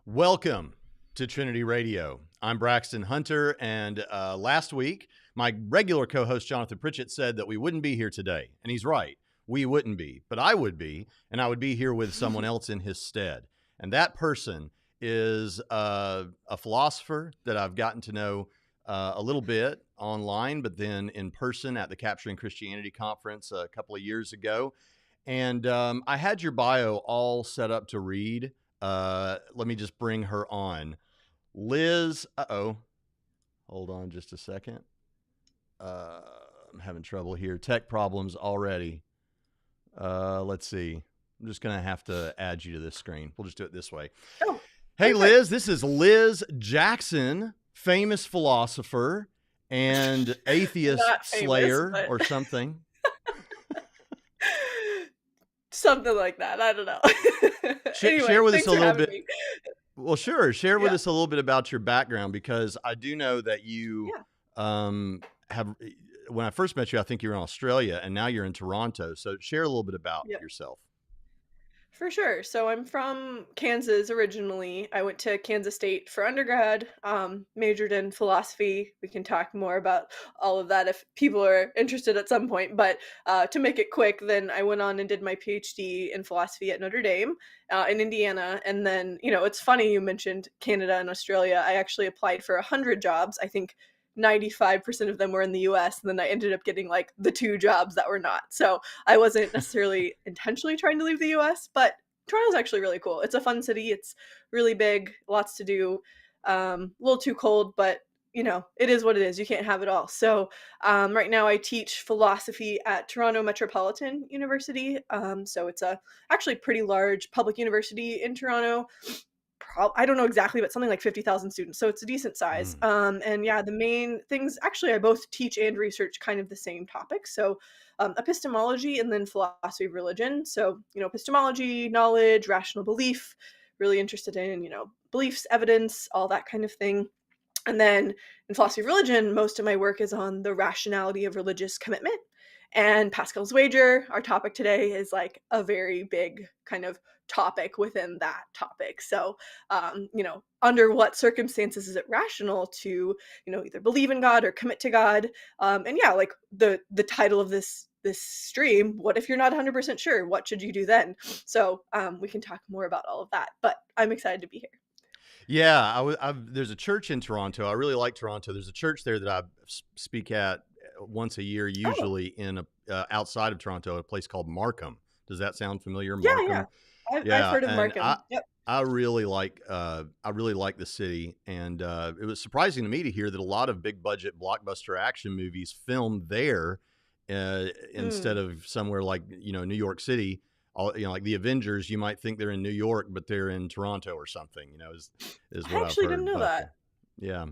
Welcome to Trinity Radio. I'm Braxton Hunter, and last week, my regular co-host Jonathan Pritchett said that we wouldn't be here today, and he's right. We wouldn't be, but I would be, and I would be here with someone else in his stead. And that person is a philosopher that I've gotten to know a little bit online, but then in person at the Capturing Christianity conference a couple of years ago. And I had your bio all set up to read. Let me just bring her on. Liz, hold on just a second. I'm having trouble here. Tech problems already. Let's see. I'm just going to have to add you to this screen. We'll just do it this way. Oh, hey, perfect. Liz, this is Liz Jackson, famous philosopher and atheist slayer or something. Something like that. I don't know. Anyway, share with us a little bit. Well, sure. Share with us a little bit about your background, because I do know that you have, when I first met you, I think you were in Australia, and now you're in Toronto. So share a little bit about yourself. For sure. So I'm from Kansas originally. I went to Kansas State for undergrad, majored in philosophy. We can talk more about all of that if people are interested at some point. But to make it quick, then I went on and did my Ph.D. in philosophy at Notre Dame in Indiana. And then, it's funny you mentioned Canada and Australia. I actually applied for 100 jobs. I think 95% of them were in the US, and then I ended up getting like the 2 jobs that were not. So I wasn't necessarily intentionally trying to leave the US, but Toronto's actually really cool. It's a fun city. It's really big, lots to do, a little too cold, but it is what it is. You can't have it all. So right now I teach philosophy at Toronto Metropolitan University. So it's a actually pretty large public university in Toronto. I don't know exactly, but something like 50,000 students. So it's a decent size. And yeah, the main things, actually, I both teach and research kind of the same topics. So epistemology and then philosophy of religion. So, epistemology, knowledge, rational belief, really interested in, beliefs, evidence, all that kind of thing. And then in philosophy of religion, most of my work is on the rationality of religious commitment. And Pascal's wager, our topic today, is like a very big kind of topic within that topic. So, under what circumstances is it rational to, either believe in God or commit to God? And yeah, like the title of this stream, what if you're not 100% sure? What should you do then? So we can talk more about all of that, but I'm excited to be here. Yeah, there's a church in Toronto. I really like Toronto. There's a church there that I speak at once a year, usually in outside of Toronto, a place called Markham. Does that sound familiar? Markham? Yeah. I've heard of Markham. I really like the city, and it was surprising to me to hear that a lot of big budget blockbuster action movies filmed there instead of somewhere like New York City. Like the Avengers, you might think they're in New York, but they're in Toronto or something. Is what I've heard. I actually didn't know that. Yeah.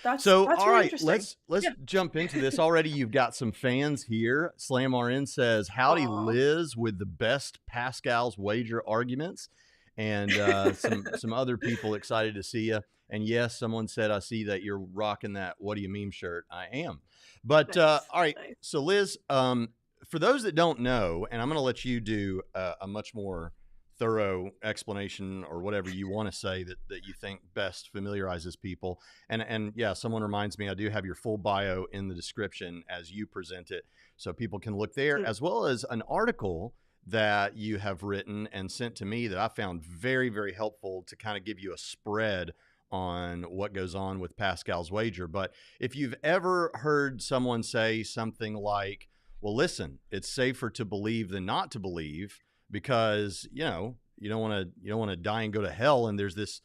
That's all really right, let's jump into this. Already you've got some fans here. Slam RN says, howdy, Liz, with the best Pascal's wager arguments. And some other people excited to see you. And yes, someone said, I see that you're rocking that What Do You Meme shirt. I am. But nice. All right, nice. So Liz, for those that don't know, and I'm going to let you do a much more thorough explanation or whatever you want to say that you think best familiarizes people. And yeah, someone reminds me, I do have your full bio in the description as you present it, so people can look there, as well as an article that you have written and sent to me that I found very, very helpful to kind of give you a spread on what goes on with Pascal's wager. But if you've ever heard someone say something like, well, listen, it's safer to believe than not to believe, because you don't want to die and go to hell, and there's this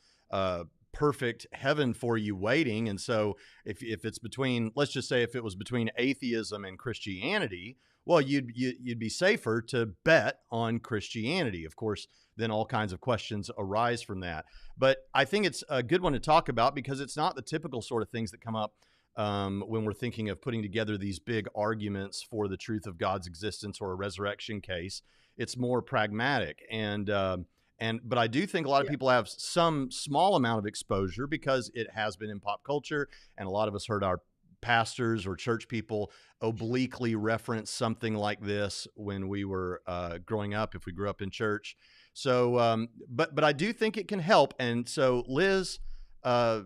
perfect heaven for you waiting. And so if it's between, let's just say if it was between atheism and Christianity, well, you'd be safer to bet on Christianity. Of course, then all kinds of questions arise from that. But I think it's a good one to talk about, because it's not the typical sort of things that come up when we're thinking of putting together these big arguments for the truth of God's existence or a resurrection case. It's more pragmatic. But I do think a lot of people have some small amount of exposure because it has been in pop culture, and a lot of us heard our pastors or church people obliquely reference something like this when we were growing up, if we grew up in church. So, but I do think it can help. And so, Liz, where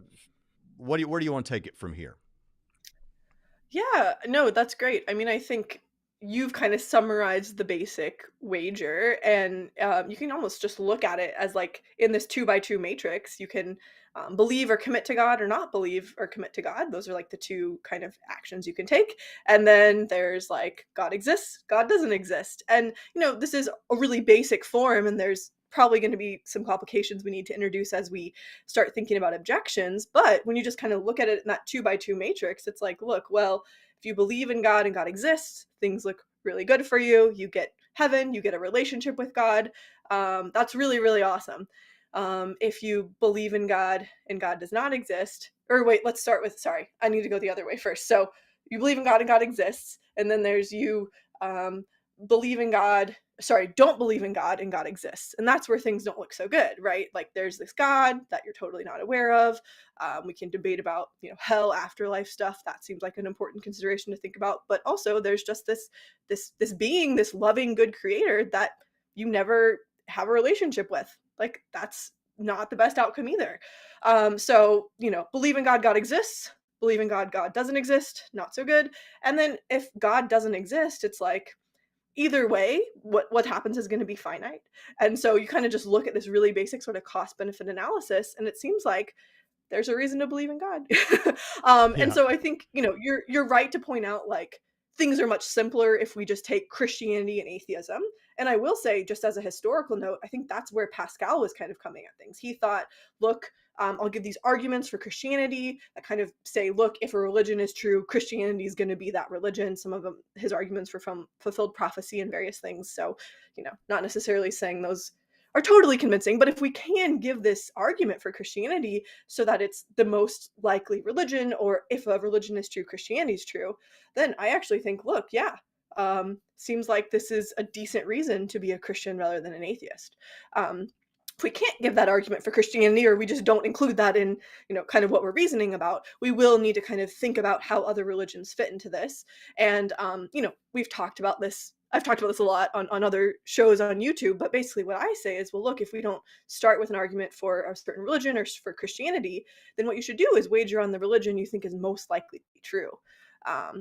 do you want to take it from here? Yeah, no, that's great. I mean, I think you've kind of summarized the basic wager, and you can almost just look at it as like in this two by two matrix. You can believe or commit to God, or not believe or commit to God. Those are like the two kind of actions you can take. And then there's like God exists, God doesn't exist. And, this is a really basic form, and there's probably going to be some complications we need to introduce as we start thinking about objections. But when you just kind of look at it in that two by two matrix, it's like, look, well, if you believe in God and God exists, things look really good for you. You get heaven, you get a relationship with God. That's really, really awesome. If you believe in God and God does not exist, or wait, let's start with, sorry, I need to go the other way first. So you believe in God and God exists, and then there's you believe in God, sorry, don't believe in God and God exists. And that's where things don't look so good, right? Like there's this God that you're totally not aware of. We can debate about, hell, afterlife stuff. That seems like an important consideration to think about. But also there's just this being, this loving, good creator that you never have a relationship with. Like that's not the best outcome either. So, believe in God, God exists. Believe in God, God doesn't exist. Not so good. And then if God doesn't exist, it's like, either way, what happens is going to be finite. And so you kind of just look at this really basic sort of cost benefit analysis, and it seems like there's a reason to believe in God. And Yeah. so I think, you're right to point out like things are much simpler if we just take Christianity and atheism. And I will say, just as a historical note, I think that's where Pascal was kind of coming at things. He thought, look, I'll give these arguments for Christianity that kind of say, look, if a religion is true, Christianity is going to be that religion. Some of them, his arguments were from fulfilled prophecy and various things. So, not necessarily saying those are totally convincing, but if we can give this argument for Christianity so that it's the most likely religion, or if a religion is true, Christianity is true, then I actually think, look, yeah, seems like this is a decent reason to be a Christian rather than an atheist. If we can't give that argument for Christianity, or we just don't include that in, kind of what we're reasoning about, we will need to kind of think about how other religions fit into this. And, we've talked about this. I've talked about this a lot on other shows on YouTube, but basically what I say is, well, look, if we don't start with an argument for a certain religion or for Christianity, then what you should do is wager on the religion you think is most likely to be true.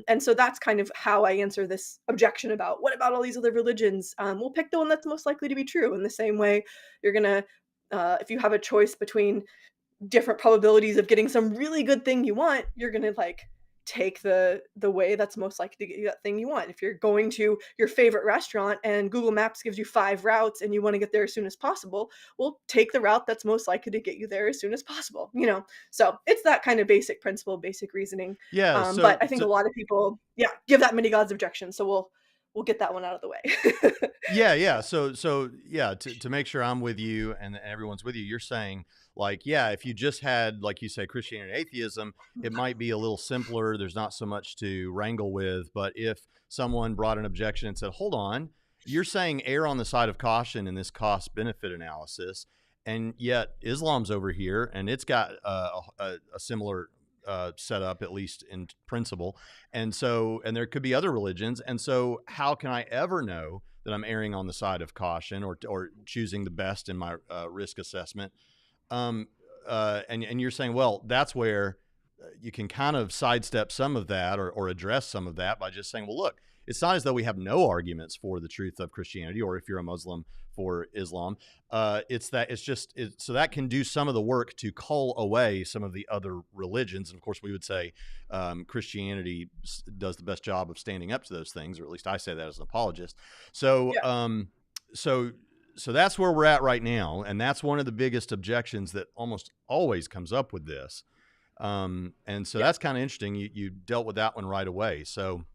And so that's kind of how I answer this objection about what about all these other religions? We'll pick the one that's most likely to be true. In the same way, you're going to, if you have a choice between different probabilities of getting some really good thing you want, you're going to like take the way that's most likely to get you that thing you want. If you're going to your favorite restaurant and Google Maps gives you 5 routes and you want to get there as soon as possible, well, take the route that's most likely to get you there as soon as possible, So it's that kind of basic principle, basic reasoning. Yeah. But I think a lot of people, yeah, give that many gods objection. So we'll get that one out of the way. Yeah. So yeah, to make sure I'm with you and everyone's with you, you're saying like, yeah, if you just had, like you say, Christianity and atheism, it might be a little simpler. There's not so much to wrangle with. But if someone brought an objection and said, hold on, you're saying err on the side of caution in this cost benefit analysis. And yet Islam's over here and it's got a similar setup, at least in principle. And there could be other religions. And so how can I ever know that I'm erring on the side of caution or choosing the best in my risk assessment? And you're saying, well, that's where you can kind of sidestep some of that or address some of that by just saying, well, look, it's not as though we have no arguments for the truth of Christianity, or if you're a Muslim, for Islam. So that can do some of the work to cull away some of the other religions. And of course, we would say Christianity does the best job of standing up to those things, or at least I say that as an apologist. So, Yeah. So that's where we're at right now, and that's one of the biggest objections that almost always comes up with this. And so that's kind of interesting. You dealt with that one right away. So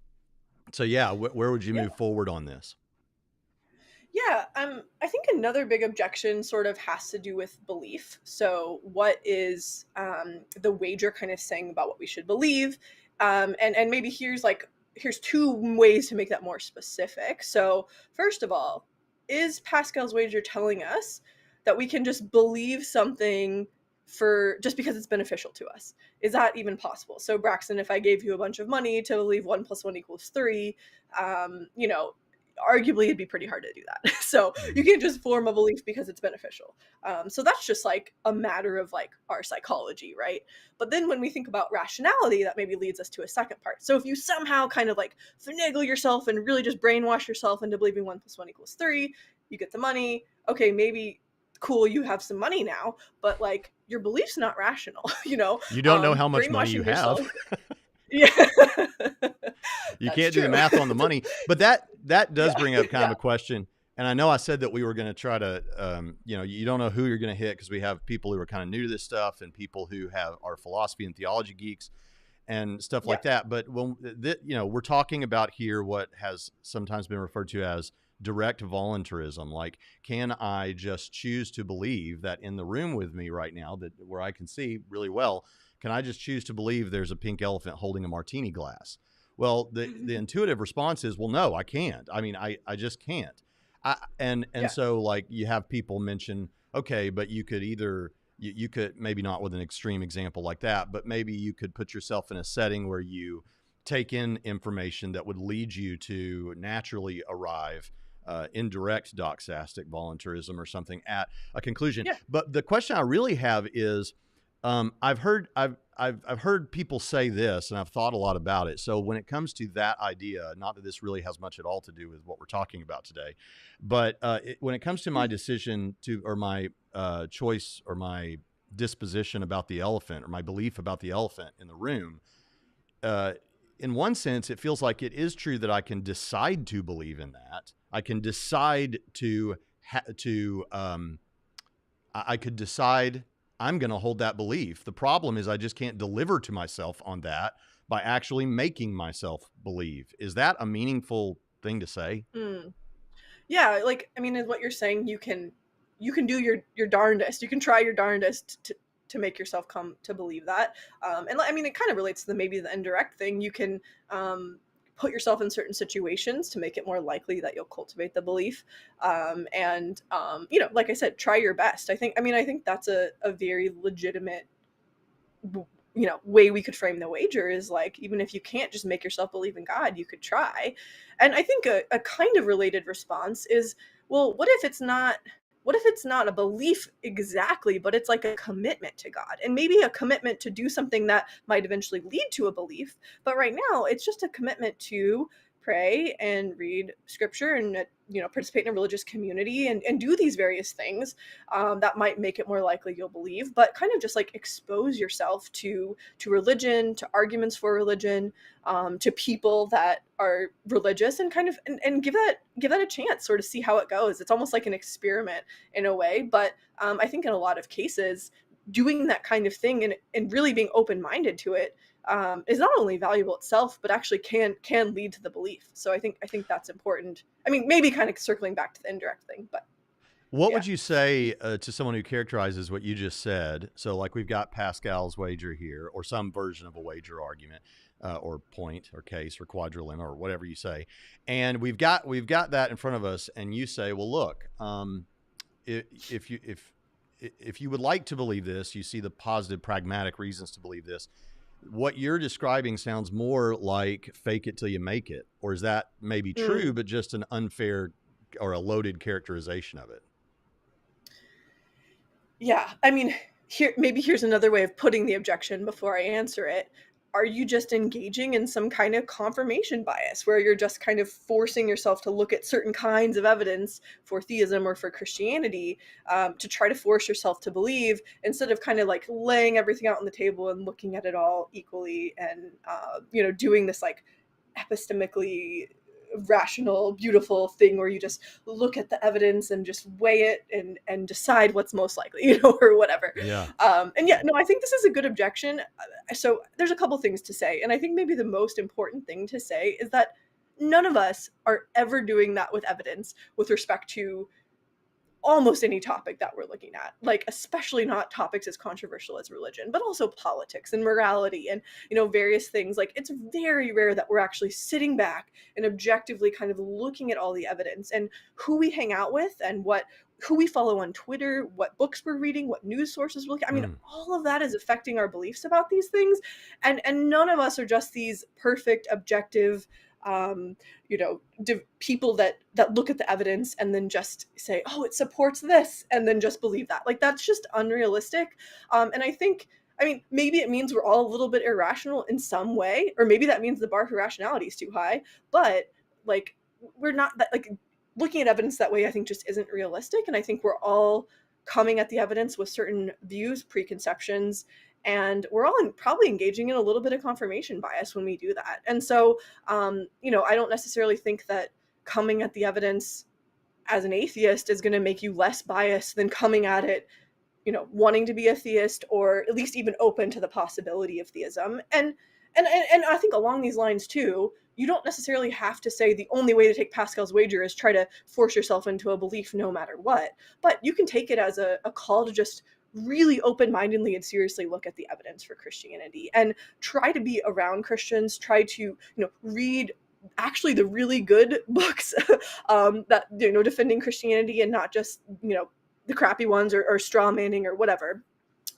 yeah, where would you move forward on this? Yeah, I think another big objection sort of has to do with belief. So, what is the wager kind of saying about what we should believe? And maybe here's two ways to make that more specific. So, first of all, is Pascal's wager telling us that we can just believe something for just because it's beneficial to us. Is that even possible? So Braxton, if I gave you a bunch of money to believe 1 + 1 = 3, you know, arguably it'd be pretty hard to do that. So you can't just form a belief because it's beneficial. So that's just like a matter of like our psychology, right? But then when we think about rationality, that maybe leads us to a second part. So if you somehow kind of like finagle yourself and really just brainwash yourself into believing 1 + 1 = 3, you get the money. Okay, maybe cool, you have some money now, but like your belief's not rational, you know? You don't know how much money you Brainwashing have. yourself. Yeah. You That's can't do the true. math on the money. But that does Yeah, bring up kind of yeah. a question. And I know I said that we were going to try to, you know, you don't know who you're going to hit because we have people who are kind of new to this stuff and people who are philosophy and theology geeks and stuff Yeah. like that. But when you know, we're talking about here what has sometimes been referred to as direct voluntarism. Like, can I just choose to believe that in the room with me right now, that where I can see really well, can I just choose to believe there's a pink elephant holding a martini glass? Well, the intuitive response is, well, no, I can't. I mean, I just can't. And Yeah. so like you have people mention, okay, but you could either you could, maybe not with an extreme example like that, but maybe you could put yourself in a setting where you take in information that would lead you to naturally arrive indirect doxastic voluntarism or something at a conclusion. Yeah. But the question I really have is, I've heard people say this, and I've thought a lot about it. So when it comes to that idea, not that this really has much at all to do with what we're talking about today, but when it comes to my decision to, or my choice, or my disposition about the elephant, or my belief about the elephant in the room, in one sense, it feels like it is true that I can decide to believe in that. I can decide I could decide I'm going to hold that belief. The problem is I just can't deliver to myself on that by actually making myself believe. Is that a meaningful thing to say? Mm. Yeah, like I mean, in what you're saying, you can do your darndest. You can try your darndest to make yourself come to believe that. And I mean, it kind of relates to maybe the indirect thing. You can put yourself in certain situations to make it more likely that you'll cultivate the belief. And you know, like I said, try your best. I think that's a very legitimate you know way we could frame the wager is like even if you can't just make yourself believe in God, you could try. And I think a kind of related response is, well, what if it's not a belief exactly, but it's like a commitment to God and maybe a commitment to do something that might eventually lead to a belief, but right now it's just a commitment to pray and read scripture and you know participate in a religious community and do these various things that might make it more likely you'll believe, but kind of just like expose yourself to religion, to arguments for religion, to people that are religious, and kind of and give that a chance, sort of see how it goes. It's almost like an experiment in a way, but I think in a lot of cases doing that kind of thing and really being open-minded to it is not only valuable itself, but actually can lead to the belief. So I think that's important. I mean, maybe kind of circling back to the indirect thing, but What yeah. would you say to someone who characterizes what you just said? So, like, we've got Pascal's wager here, or some version of a wager argument, or point, or case, or quadrilemma, or whatever you say, and we've got that in front of us, and you say, "Well, look, if you would like to believe this, you see the positive, pragmatic reasons to believe this. What you're describing sounds more like fake it till you make it, or is that maybe Mm. true, but just an unfair or a loaded characterization of it?" Yeah, I mean, here's another way of putting the objection before I answer it. Are you just engaging in some kind of confirmation bias where you're just kind of forcing yourself to look at certain kinds of evidence for theism or for Christianity, to try to force yourself to believe instead of kind of like laying everything out on the table and looking at it all equally and, you know, doing this like epistemically rational, beautiful thing where you just look at the evidence and just weigh it and decide what's most likely, you know, or whatever. Yeah. And yeah, no, I think this is a good objection. So there's a couple things to say, and I think maybe the most important thing to say is that none of us are ever doing that with evidence with respect to almost any topic that we're looking at, like especially not topics as controversial as religion, but also politics and morality and, you know, various things. Like it's very rare that we're actually sitting back and objectively kind of looking at all the evidence and who we hang out with and who we follow on Twitter, what books we're reading, what news sources we're looking at. I mean, Mm. all of that is affecting our beliefs about these things. And none of us are just these perfect, objective, um, people that look at the evidence and then just say, oh, it supports this, and then just believe that. Like, that's just unrealistic. And I think, I mean, maybe it means we're all a little bit irrational in some way, or maybe that means the bar for rationality is too high. But like, we're not that, like, looking at evidence that way, I think just isn't realistic. And I think we're all coming at the evidence with certain views, preconceptions, and we're all probably engaging in a little bit of confirmation bias when we do that. And so, I don't necessarily think that coming at the evidence as an atheist is going to make you less biased than coming at it, wanting to be a theist, or at least even open to the possibility of theism. And I think along these lines too, you don't necessarily have to say the only way to take Pascal's wager is try to force yourself into a belief no matter what. But you can take it as a call to just really open-mindedly and seriously look at the evidence for Christianity and try to be around Christians, try to, read actually the really good books that, defending Christianity, and not just, the crappy ones, or straw manning or whatever.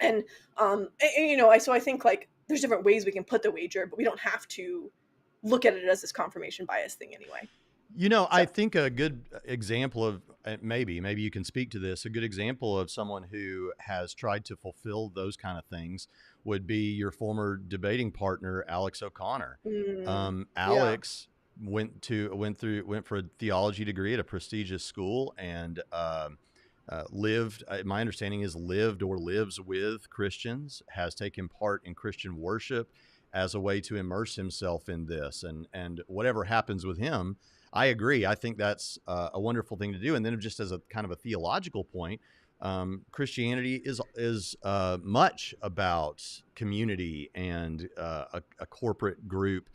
And so I think, like, there's different ways we can put the wager, but we don't have to look at it as this confirmation bias thing anyway. I think a good example of, maybe you can speak to this, a good example of someone who has tried to fulfill those kind of things would be your former debating partner, Alex O'Connor. Alex went for a theology degree at a prestigious school, and lived, my understanding is, lived or lives with Christians, has taken part in Christian worship as a way to immerse himself in this. And whatever happens with him, I agree. I think that's a wonderful thing to do. And then just as a kind of a theological point, Christianity is much about community and a corporate group,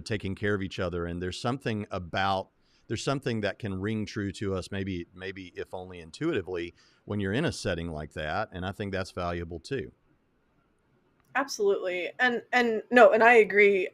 taking care of each other. And there's something that can ring true to us, maybe if only intuitively, when you're in a setting like that. And I think that's valuable too. Absolutely. And no, and I agree,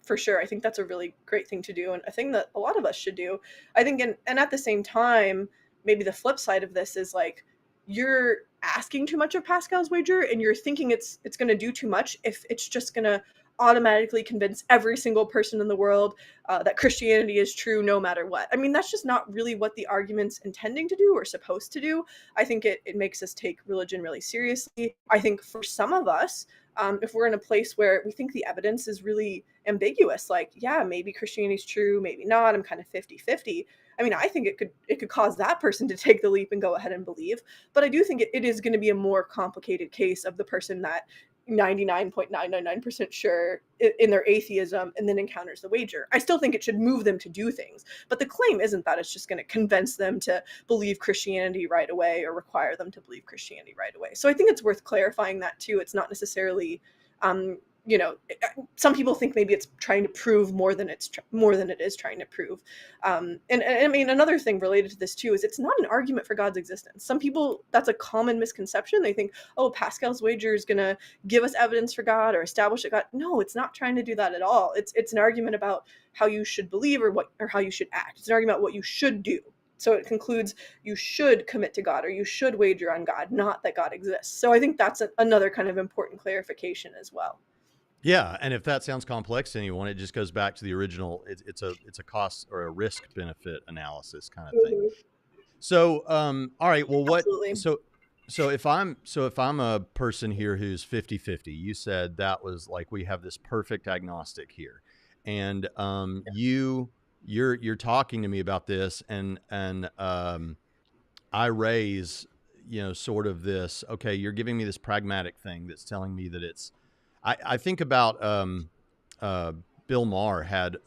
for sure. I think that's a really great thing to do, and a thing that a lot of us should do. I think, and at the same time, maybe the flip side of this is, like, you're asking too much of Pascal's wager, and you're thinking it's going to do too much if it's just going to automatically convince every single person in the world that Christianity is true no matter what. I mean, that's just not really what the argument's intending to do or supposed to do. I think it makes us take religion really seriously. I think for some of us, if we're in a place where we think the evidence is really ambiguous, like, yeah, maybe Christianity's true, maybe not, I'm kind of 50-50. I mean, I think it could cause that person to take the leap and go ahead and believe. But I do think it is going to be a more complicated case of the person that 99.999% sure in their atheism and then encounters the wager. I still think it should move them to do things, but the claim isn't that it's just going to convince them to believe Christianity right away or require them to believe Christianity right away. So I think it's worth clarifying that too. It's not necessarily, some people think maybe it's trying to prove more than it is trying to prove. And I mean, another thing related to this too is it's not an argument for God's existence. Some people, that's a common misconception. They think, oh, Pascal's wager is going to give us evidence for God or establish that God. No, it's not trying to do that at all. It's an argument about how you should believe or how you should act. It's an argument about what you should do. So it concludes you should commit to God or you should wager on God, not that God exists. So I think that's another kind of important clarification as well. Yeah, and if that sounds complex to anyone, it just goes back to the original. It's a cost or a risk benefit analysis kind of thing. So, all right. Well, Absolutely. so if I'm a person here who's 50-50, you said that was like, we have this perfect agnostic here, and you're talking to me about this, and I raise, sort of this. Okay, you're giving me this pragmatic thing that's telling me that it's. I think about Bill Maher had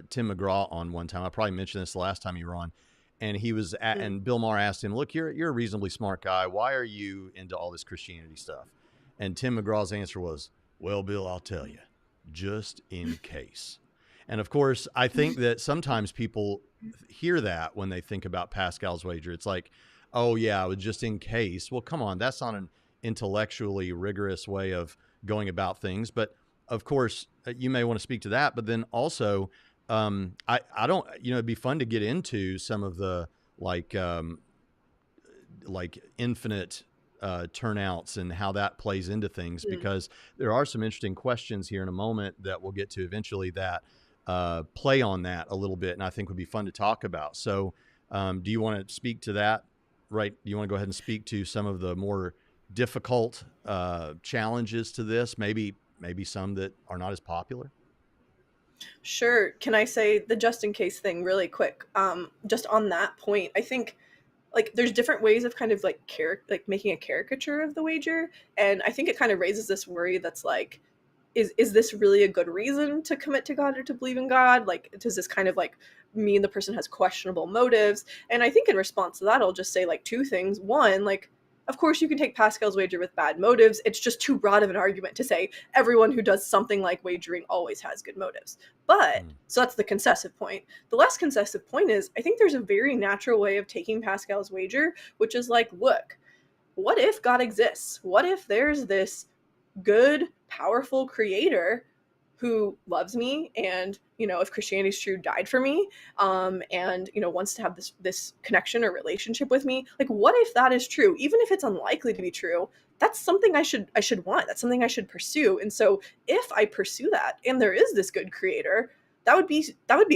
Tim McGraw on one time. I probably mentioned this the last time you were on, and and Bill Maher asked him, "Look, you're a reasonably smart guy. Why are you into all this Christianity stuff?" And Tim McGraw's answer was, "Well, Bill, I'll tell you, just in case." And of course, I think that sometimes people hear that when they think about Pascal's wager. It's like, "Oh yeah, it was just in case." Well, come on, that's not an intellectually rigorous way of going about things. But of course, you may want to speak to that. But then also, I don't, it'd be fun to get into some of the, like, like infinite turnouts and how that plays into things, because there are some interesting questions here in a moment that we'll get to eventually that play on that a little bit, and I think would be fun to talk about. So do you want to speak to that? Right? Do you want to go ahead and speak to some of the more difficult challenges to this, maybe some that are not as popular? Sure. Can I say the just in case thing really quick? Just on that point, I think like there's different ways of kind of like making a caricature of the wager, and I think it kind of raises this worry that's like, is this really a good reason to commit to God or to believe in God? Like, does this kind of like mean the person has questionable motives? And I think in response to that, I'll just say like two things. One, like, of course you can take Pascal's wager with bad motives. It's just too broad of an argument to say everyone who does something like wagering always has good motives. But so that's the concessive point. The less concessive point is I think there's a very natural way of taking Pascal's wager, which is like, look, what if God exists? What if there's this good, powerful creator who loves me and, you know, if Christianity is true, died for me, and, you know, wants to have this connection or relationship with me? Like, what if that is true? Even if it's unlikely to be true, that's something I should want. That's something I should pursue. And so if I pursue that and there is this good creator, that would be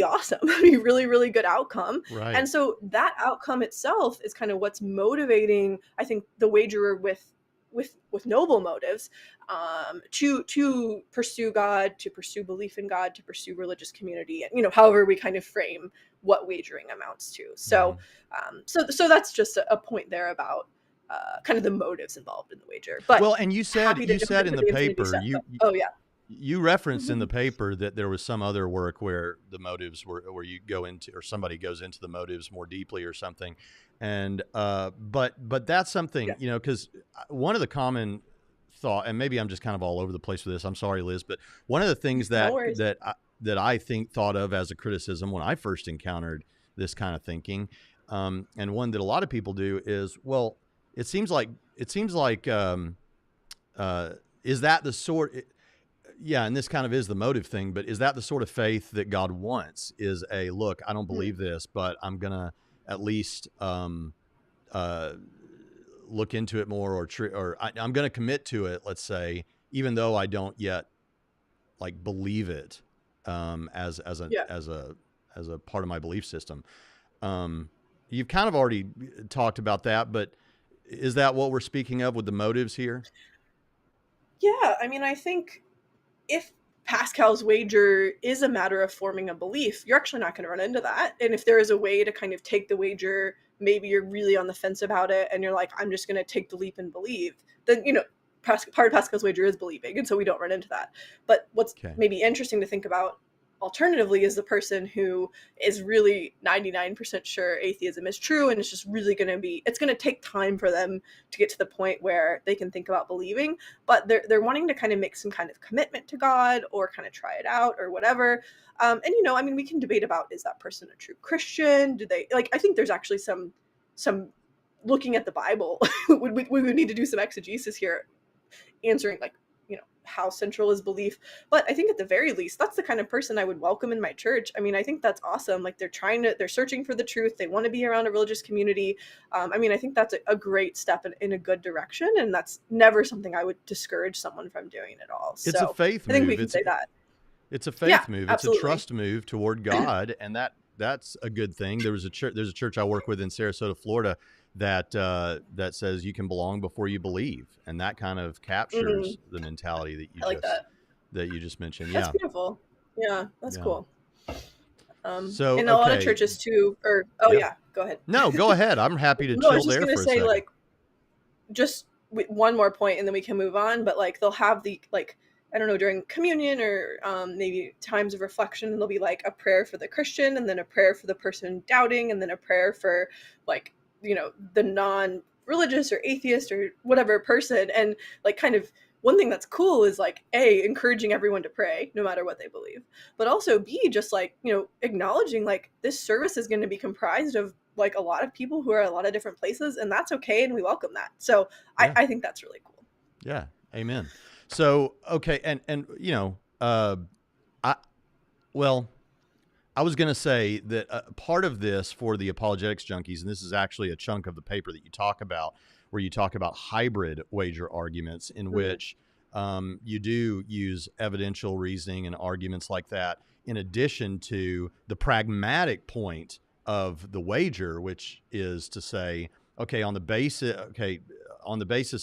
awesome. That would be really, really good outcome. Right. And so that outcome itself is kind of what's motivating, I think, the wagerer with noble motives, to pursue God, to pursue belief in God, to pursue religious community, and, you know, however we kind of frame what wagering amounts to. So, so that's just a point there about kind of the motives involved in the wager. But well, and you said in the paper, you referenced in the paper that there was some other work where the motives were, where you go into, or somebody goes into the motives more deeply or something. And, but that's something, you know, cause one of the common thought, and maybe I'm just kind of all over the place with this, I'm sorry, Liz, but one of the things that I think thought of as a criticism when I first encountered this kind of thinking, and one that a lot of people do is, well, it seems like, is that the sort, yeah, and this kind of is the motive thing, but is that the sort of faith that God wants? Is a, look, I don't believe this, but I'm going to at least look into it more, or I'm going to commit to it, let's say, even though I don't yet like believe it as a part of my belief system. You've kind of already talked about that, but is that what we're speaking of with the motives here? Yeah, I mean, I think if Pascal's wager is a matter of forming a belief, you're actually not going to run into that. And if there is a way to kind of take the wager, maybe you're really on the fence about it and you're like, I'm just going to take the leap and believe, then, you know, part of Pascal's wager is believing. And so we don't run into that. But what's maybe interesting to think about alternatively is the person who is really 99% sure atheism is true, and it's just really going to be, it's going to take time for them to get to the point where they can think about believing, but they're wanting to kind of make some kind of commitment to God or kind of try it out or whatever. And, you know, I mean, we can debate about, is that person a true Christian? Do they, like, I think there's actually some looking at the Bible, we would need to do some exegesis here, answering like, you know, how central is belief. But I think at the very least, that's the kind of person I would welcome in my church. I mean, I think that's awesome. Like, they're searching for the truth. They want to be around a religious community. I mean, I think that's a great step in a good direction. And that's never something I would discourage someone from doing at all. It's a faith move. I think we can say that. It's a faith move. Absolutely. It's a trust move toward God. And that's a good thing. There's a church I work with in Sarasota, Florida, that says you can belong before you believe, and that kind of captures the mentality that you just mentioned. That's beautiful. Yeah, that's cool. So in a lot of churches too, or go ahead. No, go ahead. I'm happy to chill there for a second. I was just gonna say, like, just one more point, and then we can move on. But like, they'll have the, like, I don't know, during communion or maybe times of reflection, there'll be like a prayer for the Christian, and then a prayer for the person doubting, and then a prayer for, like, you know, the non-religious or atheist or whatever person. And like, kind of one thing that's cool is like, A, encouraging everyone to pray no matter what they believe, but also B, just like, you know, acknowledging like this service is going to be comprised of like a lot of people who are at a lot of different places, and that's okay, and we welcome that. So I think that's really cool. Yeah, amen. So okay, and you know, I was going to say that part of this for the apologetics junkies, and this is actually a chunk of the paper that you talk about, where you talk about hybrid wager arguments in which you do use evidential reasoning and arguments like that, in addition to the pragmatic point of the wager, which is to say, okay, on the basis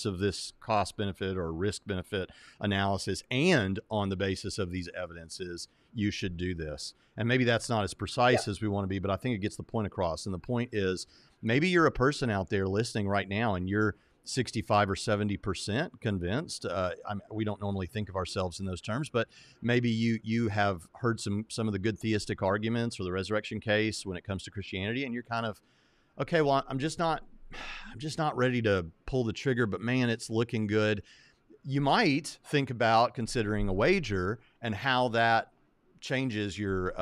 of this cost benefit or risk benefit analysis, and on the basis of these evidences, you should do this. And maybe that's not as precise as we want to be, but I think it gets the point across. And the point is, maybe you're a person out there listening right now and you're 65 or 70% convinced. We don't normally think of ourselves in those terms, but maybe you have heard some of the good theistic arguments or the resurrection case when it comes to Christianity, and you're kind of, okay, well, I'm just not ready to pull the trigger, but man, it's looking good. You might think about considering a wager and how that changes your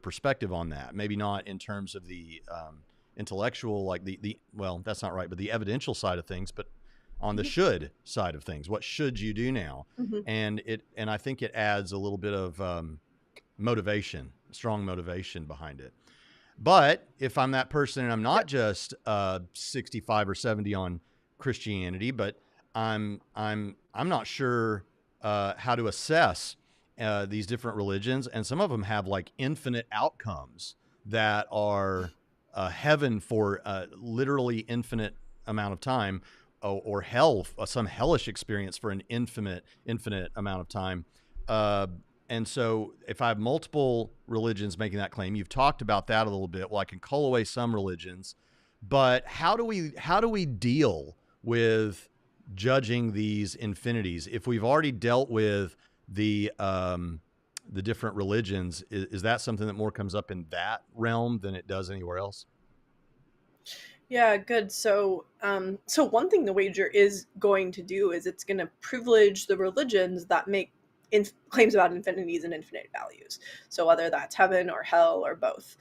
perspective on that. Maybe not in terms of the intellectual, like well, that's not right, but the evidential side of things, but on the should side of things. What should you do now? And I think it adds a little bit of motivation, strong motivation behind it. But if I'm that person and I'm not just 65 or 70 on Christianity, but I'm not sure how to assess these different religions, and some of them have like infinite outcomes that are heaven for literally infinite amount of time, or hell, some hellish experience for an infinite amount of time. And so if I have multiple religions making that claim, you've talked about that a little bit. Well, I can cull away some religions, but how do we deal with judging these infinities? If we've already dealt with the different religions, is that something that more comes up in that realm than it does anywhere else? Yeah, good. So one thing the wager is going to do is it's going to privilege the religions that make claims about infinities and infinite values. So whether that's heaven or hell or both,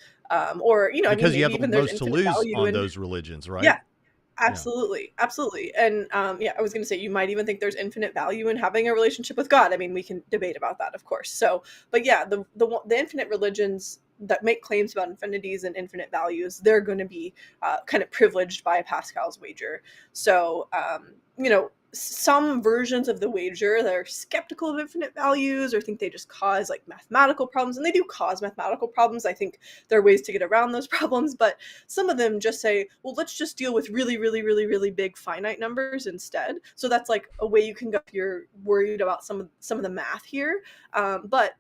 or because you have even the there's most to infinite lose value on in, those religions, right? yeah, absolutely, absolutely. And I was going to say, you might even think there's infinite value in having a relationship with God. I mean, we can debate about that, of course. So, but yeah, the infinite religions that make claims about infinities and infinite values, they're going to be kind of privileged by Pascal's wager. So, some versions of the wager that are skeptical of infinite values or think they just cause like mathematical problems, and they do cause mathematical problems. I think there are ways to get around those problems, but some of them just say, well, let's just deal with really, really, really, really big finite numbers instead. So that's like a way you can go if you're worried about some of the math here. But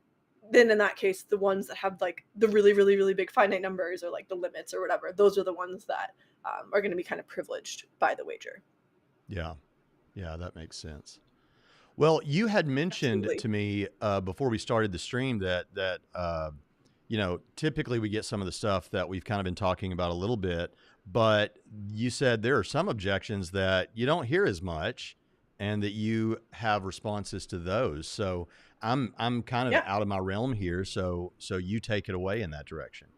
then in that case, the ones that have like the really, really, really big finite numbers or like the limits or whatever, those are the ones that are going to be kind of privileged by the wager. Yeah, that makes sense. Well, you had mentioned Absolutely. to me before we started the stream that typically we get some of the stuff that we've kind of been talking about a little bit, but you said there are some objections that you don't hear as much, and that you have responses to those. So I'm kind of out of my realm here. So you take it away in that direction.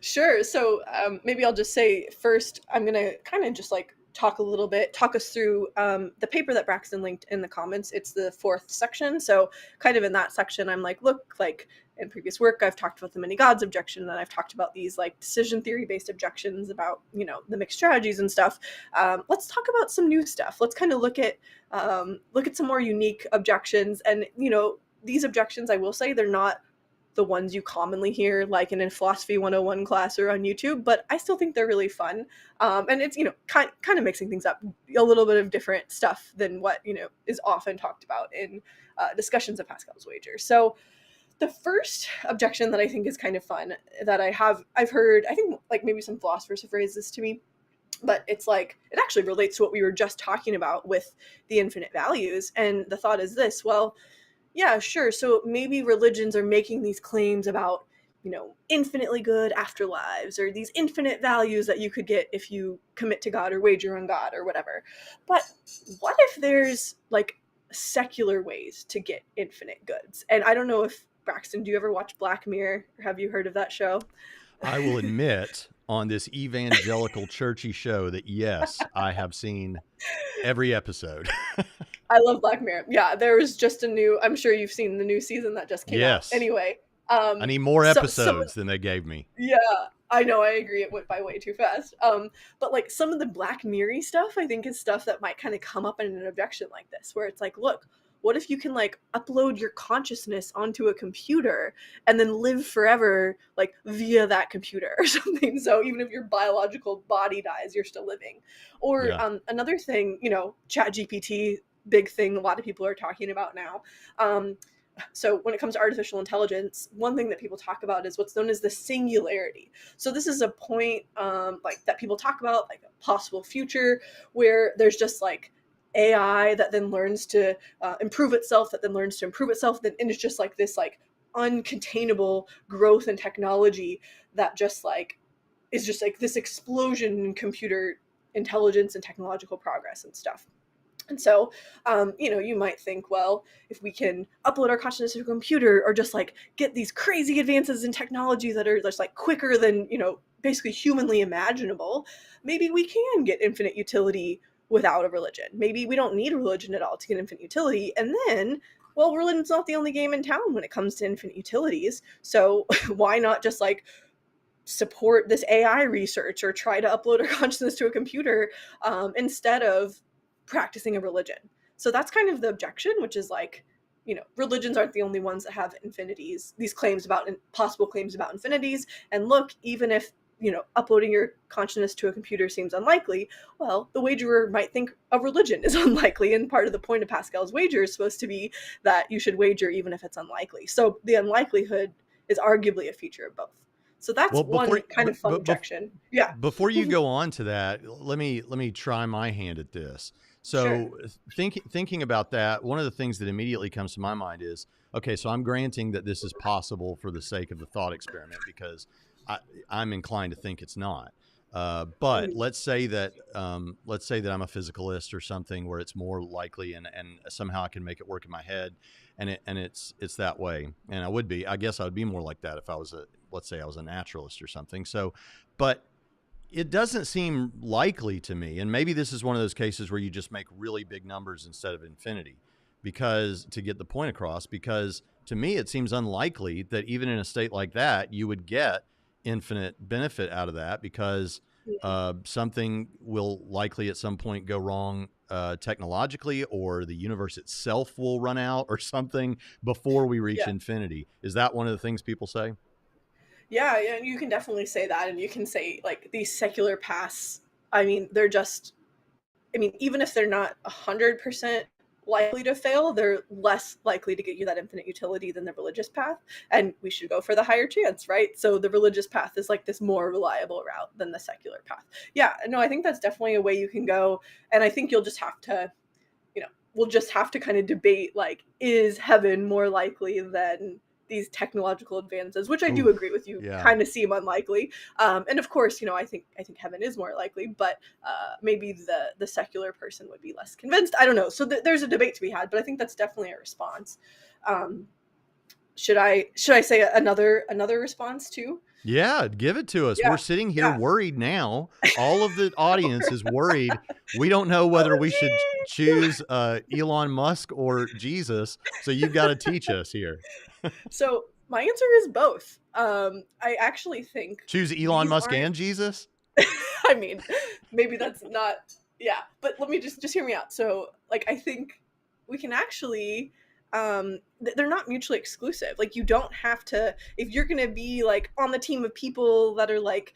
Sure. So maybe I'll just say first, I'm going to kind of just like talk us through the paper that Braxton linked in the comments. It's the 4th section. So kind of in that section, I'm like, look, like in previous work, I've talked about the many gods objection, and I've talked about these like decision theory based objections about, the mixed strategies and stuff. Let's talk about some new stuff. Let's kind of look at some more unique objections. And, these objections, I will say, they're not the ones you commonly hear like in a philosophy 101 class or on YouTube, but I still think they're really fun. And it's, kind of mixing things up, a little bit of different stuff than what, is often talked about in discussions of Pascal's wager. So the first objection that I think is kind of fun that I've heard, I think like maybe some philosophers have raised this to me, but it's like, it actually relates to what we were just talking about with the infinite values. And the thought is this, well, yeah, sure. So maybe religions are making these claims about, infinitely good afterlives or these infinite values that you could get if you commit to God or wager on God or whatever. But what if there's like secular ways to get infinite goods? And I don't know if, Braxton, do you ever watch Black Mirror, or have you heard of that show? I will admit on this evangelical churchy show that yes, I have seen every episode. I love Black Mirror. Yeah, there was just I'm sure you've seen the new season that just came out. Yes. Anyway, I need more So some episodes than they gave me. yeah, I know, I agree, it went by way too fast. But like some of the Black Mirror stuff, I think is stuff that might kind of come up in an objection like this, where it's like, look, what if you can like upload your consciousness onto a computer and then live forever like via that computer or something? So even if your biological body dies, you're still living. Or Yeah. another thing, you know, Chat GPT, big thing a lot of people are talking about now. So when it comes to artificial intelligence, one thing that people talk about is what's known as the singularity. So this is a point like that people talk about, like a possible future where there's just like AI that then learns to improve itself, that then learns to improve itself, and it's just like this like uncontainable growth in technology that just like is just like this explosion in computer intelligence and technological progress and stuff. And so, you know, you might think, well, if we can upload our consciousness to a computer or just like get these crazy advances in technology that are just like quicker than, you know, basically humanly imaginable, maybe we can get infinite utility without a religion. Maybe we don't need a religion at all to get infinite utility. And then, well, religion's not the only game in town when it comes to infinite utilities. So why not just like support this AI research or try to upload our consciousness to a computer instead of practicing a religion? So that's kind of the objection, which is like, you know, religions aren't the only ones that have infinities, these claims about possible claims about infinities. And look, even if, you know, uploading your consciousness to a computer seems unlikely, well, the wagerer might think a religion is unlikely. And part of the point of Pascal's wager is supposed to be that you should wager even if it's unlikely. So the unlikelihood is arguably a feature of both. So that's Well, one kind of fun objection. Yeah. before you go on to that, let me try my hand at this. Sure. So thinking about that, one of the things that immediately comes to my mind is, okay, so I'm granting that this is possible for the sake of the thought experiment because I'm inclined to think it's not. But let's say that I'm a physicalist or something where it's more likely, and somehow I can make it work in my head, and it's that way. And I guess I would be more like that if I was let's say I was a naturalist or something. So, but it doesn't seem likely to me, and maybe this is one of those cases where you just make really big numbers instead of infinity, because to get the point across. Because to me, it seems unlikely that even in a state like that, you would get infinite benefit out of that, because something will likely at some point go wrong technologically, or the universe itself will run out or something before we reach Yeah. infinity. Is that one of the things people say? Yeah, yeah, you can definitely say that, and you can say like these secular paths. I mean, they're just. I mean, even if they're not 100% likely to fail, they're less likely to get you that infinite utility than the religious path. And we should go for the higher chance, right? So the religious path is like this more reliable route than the secular path. Yeah, no, I think that's definitely a way you can go, and I think you'll just have to, you know, we'll just have to kind of debate like, is heaven more likely than these technological advances, which I do Oof, agree with you yeah. kind of seem unlikely. And of course, you know, I think heaven is more likely, but maybe the secular person would be less convinced. I don't know. So there's a debate to be had, but I think that's definitely a response. Um, should I say another response too? Yeah, give it to us. We're Yeah, sitting here yeah. worried now. All of the audience is worried. We don't know whether we should OMG! choose Elon Musk or Jesus. So you've got to teach us here. So my answer is both. I actually think Choose Elon these Musk aren't. and Jesus? I mean, maybe that's not. Yeah, but let me just hear me out. So, like, I think we can actually. They're not mutually exclusive. Like, you don't have to, if you're gonna be like on the team of people that are like,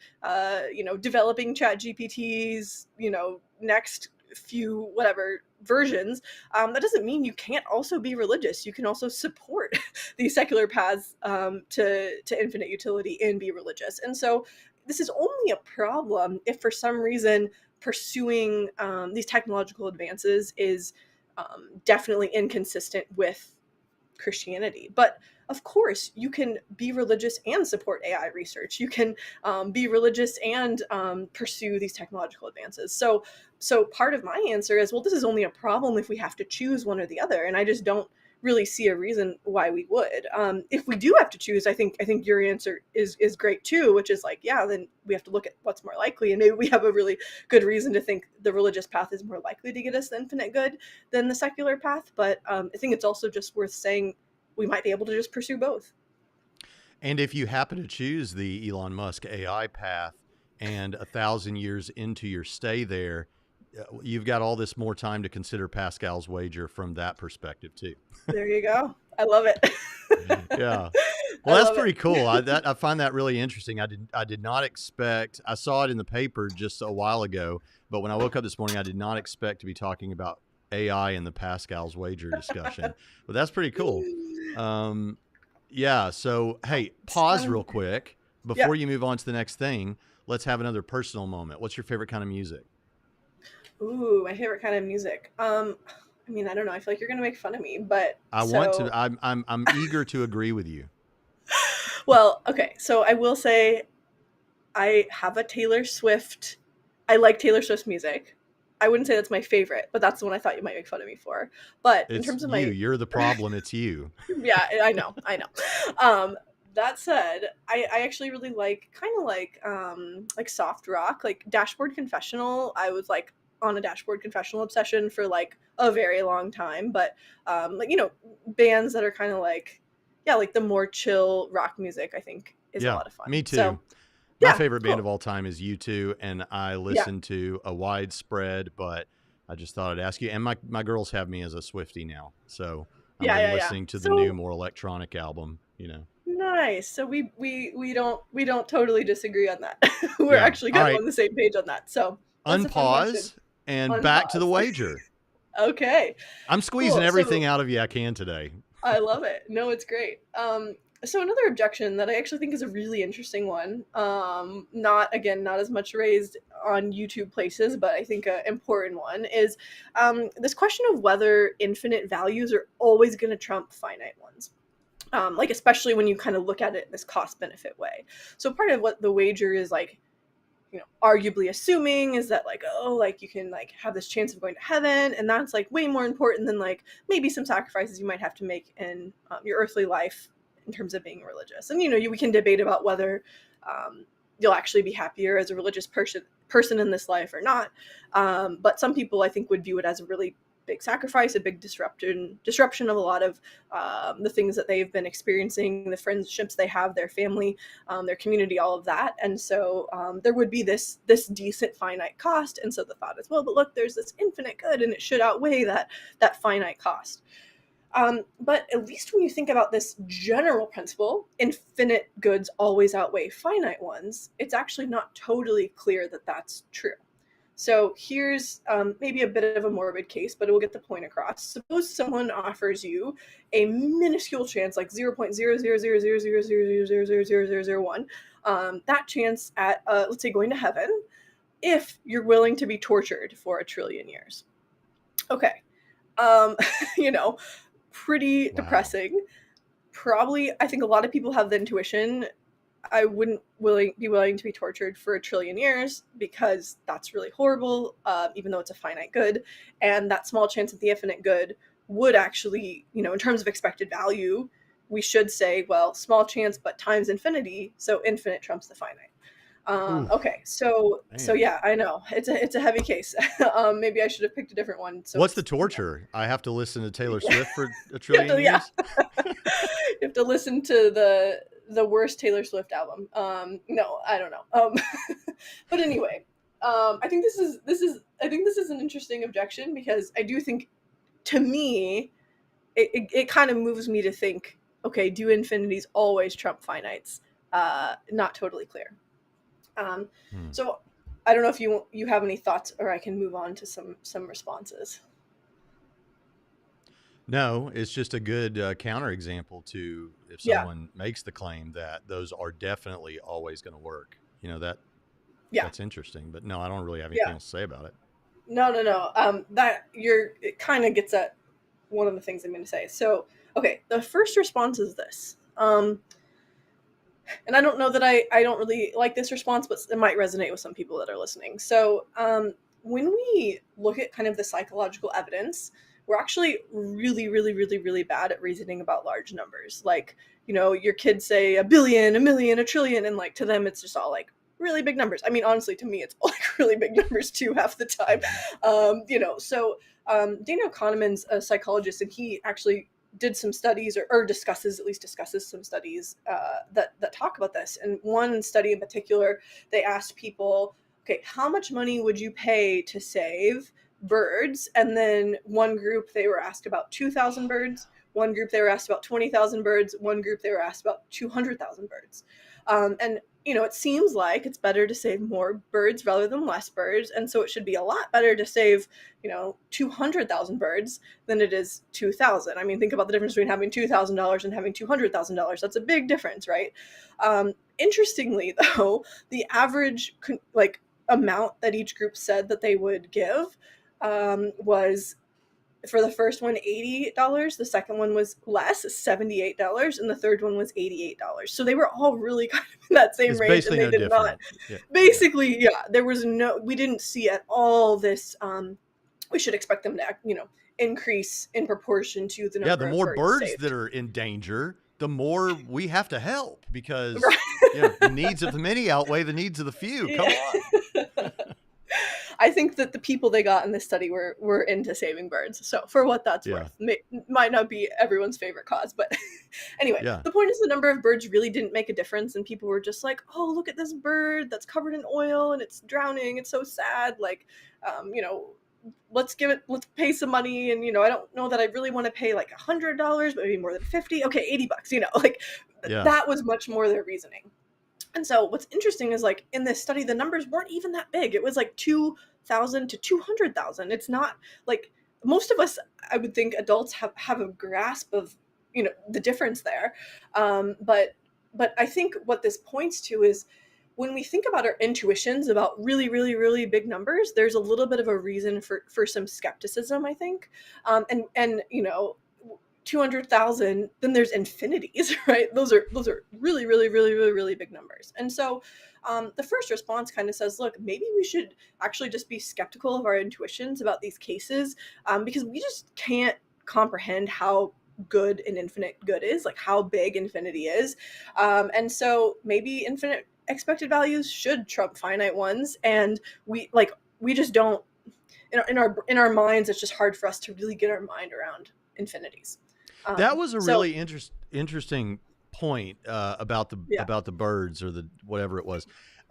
you know, developing Chat GPT's, you know, next few whatever versions. That doesn't mean you can't also be religious. You can also support these secular paths to infinite utility and be religious. And so this is only a problem if for some reason pursuing these technological advances is definitely inconsistent with Christianity. But of course, you can be religious and support AI research. You can be religious and pursue these technological advances. So part of my answer is, well, this is only a problem if we have to choose one or the other, and I just don't really see a reason why we would. If we do have to choose, I think your answer is great too, which is like, yeah, then we have to look at what's more likely, and maybe we have a really good reason to think the religious path is more likely to get us the infinite good than the secular path. But I think it's also just worth saying we might be able to just pursue both. And if you happen to choose the Elon Musk AI path and 1,000 years into your stay there, you've got all this more time to consider Pascal's wager from that perspective too. There you go. I love it. Yeah. I Well, that's love pretty it. cool. I find that really interesting. I did not expect. I saw it in the paper just a while ago, but when I woke up this morning, I did not expect to be talking about AI and the Pascal's wager discussion. But that's pretty cool. Um, yeah. So hey, pause So, real quick yeah. before you move on to the next thing. Let's have another personal moment. What's your favorite kind of music? Ooh, my favorite kind of music. I mean, I don't know. I feel like you're gonna make fun of me, but I want to. so I'm eager to agree with you. well, okay. So I will say I have a Taylor Swift. I like Taylor Swift's music. I wouldn't say that's my favorite, but that's the one I thought you might make fun of me for. But in It's terms of you. my, You're the problem. It's you. yeah, I know, I know. Um, that said, I actually really like kind of like soft rock, like Dashboard Confessional. I was like on a Dashboard Confessional obsession for like a very long time, but like bands that are kind of like yeah, like the more chill rock music I think is a Yeah, lot of fun. me So too. My yeah, favorite band of cool. all time is U2, and I Yeah, listen to a widespread, but I just thought I'd ask you. And my girls have me as a Swiftie now, so I've yeah, been yeah, yeah. listening to the new, So more electronic album. You know. nice. So we don't totally disagree on that. We're Yeah. actually All kind of right. on the same page on that. So that's a fun question. Unpause and back to the Unpause. wager. Okay, I'm squeezing cool. So everything out of you I can today. I love it. No, it's great. So another objection that I actually think is a really interesting one, not as much raised on YouTube places, but I think an important one is this question of whether infinite values are always going to trump finite ones. Like especially when you kind of look at it in this cost benefit way. So part of what the wager is like arguably assuming is that like like you can like have this chance of going to heaven, and that's like way more important than like maybe some sacrifices you might have to make in your earthly life in terms of being religious. And we can debate about whether you'll actually be happier as a religious person in this life or not, but some people I think would view it as a really big sacrifice, a big disruption of a lot of the things that they've been experiencing, the friendships they have, their family, their community, all of that. And so there would be this decent finite cost. And so the thought is, well, but look, there's this infinite good, and it should outweigh that finite cost. But at least when you think about this general principle, infinite goods always outweigh finite ones, it's actually not totally clear that that's true. So here's maybe a bit of a morbid case, but it will get the point across. Suppose someone offers you a minuscule chance, like 0.0000000000001, that chance at, let's say, going to heaven, if you're willing to be tortured for 1 trillion years. Okay, um, you know, pretty Wow. depressing. Probably, I think a lot of people have the intuition I wouldn't be willing to be tortured for 1 trillion years because that's really horrible, even though it's a finite good. And that small chance at the infinite good would actually, in terms of expected value, we should say, well, small chance, but times infinity. So infinite trumps the finite. Ooh, Okay, so man. yeah, I know it's a heavy case. Maybe I should have picked a different one. So What's the it's torture? I have to listen to Taylor yeah. Swift for a You have trillion to, yeah. years? You have to listen to the worst Taylor Swift album. No, I don't know. But anyway, I think this is an interesting objection because I do think, to me, it kind of moves me to think, okay, do infinities always trump finites? Not totally clear. Um, Hmm. so I don't know if you have any thoughts, or I can move on to some responses. No, it's just a good counterexample to if Yeah, someone makes the claim that those are definitely always going to work. yeah, That's interesting, but no, I don't really have anything yeah. else to say about it. No, no, no. It kind of gets at one of the things I'm going to say. So, okay, the first response is this. And I don't know that I don't really like this response, but it might resonate with some people that are listening. So, when we look at kind of the psychological evidence, we're actually really, really, really, really bad at reasoning about large numbers. Like, your kids say a billion, a million, a trillion, and like to them, it's just all like really big numbers. I mean, honestly, to me, it's like really big numbers too, half the time. Mhm. So Daniel Kahneman's a psychologist, and he actually did some studies or discusses some studies that talk about this. And one study in particular, they asked people, okay, how much money would you pay to save birds? And then one group, they were asked about 2,000 birds. One group, they were asked about 20,000 birds. One group, they were asked about 200,000 birds. And it seems like it's better to save more birds rather than less birds. And so it should be a lot better to save, 200,000 birds than it is 2,000. I mean, think about the difference between having $2,000 and having $200,000. That's a big difference, right? Interestingly, though, the average amount that each group said that they would give was, for the first one, $88. The second one was less, $78, and the third one was $88. So they were all really kind of in that same range, and they did not. Yeah. Basically, yeah, there was we didn't see at all this. We should expect them to, increase in proportion to the number. Yeah, the more of birds saved. that are in danger, the more we have to help, because right. The needs of the many outweigh the needs of the few. Come on. I think that the people they got in this study were into saving birds. So for what that's worth, might not be everyone's favorite cause, but anyway, the point is the number of birds really didn't make a difference. And people were just like, oh, look at this bird that's covered in oil and it's drowning. It's so sad. Like, let's pay some money. And, I don't know that I really want to pay like $100, maybe more than 50. Okay, $80, that was much more their reasoning. And so what's interesting is, like, in this study, the numbers weren't even that big. It was like 2,000 to 200,000. It's not like most of us, I would think adults have a grasp of, the difference there. But I think what this points to is when we think about our intuitions about really, really, really big numbers, there's a little bit of a reason for some skepticism, I think. And 200,000, then there's infinities, right? Those are really, really, really, really, really big numbers. And so the first response kind of says, look, maybe we should actually just be skeptical of our intuitions about these cases, because we just can't comprehend how good an infinite good is, like how big infinity is. And so maybe infinite expected values should trump finite ones. And we just don't, in our minds, it's just hard for us to really get our mind around infinities. That was a really interesting point about the birds, or the whatever it was,